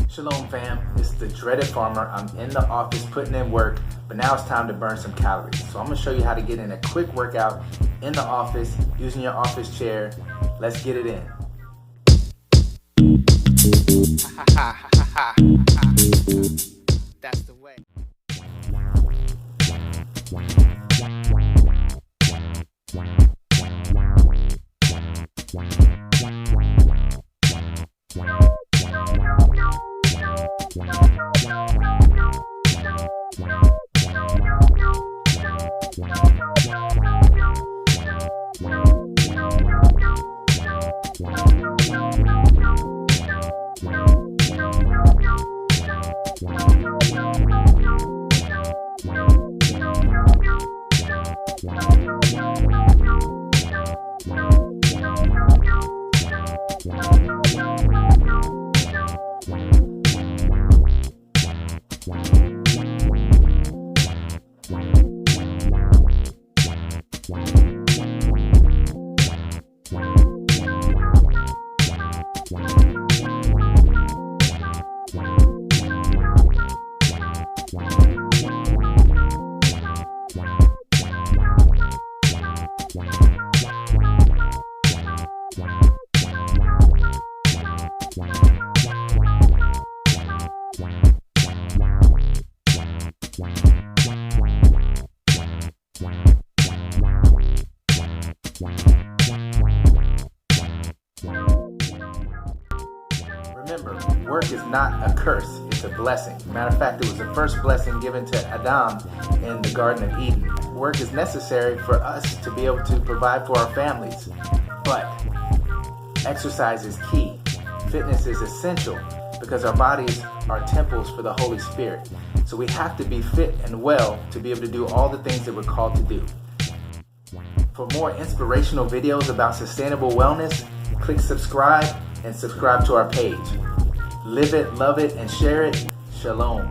Shalom fam, it's the dreaded farmer. I'm in the office putting in work, but now it's time to burn some calories. So I'm gonna show you how to get in a quick workout in the office using your office chair. Let's get it in. That's the way. Remember, work is not a curse, it's a blessing. Matter of fact, it was the first blessing given to Adam in the Garden of Eden. Work is necessary for us to be able to provide for our families, but exercise is key. Fitness is essential because our bodies are temples for the Holy Spirit. So we have to be fit and well to be able to do all the things that we're called to do. For more inspirational videos about sustainable wellness, click subscribe and subscribe to our page. Live it, love it, and share it. Shalom.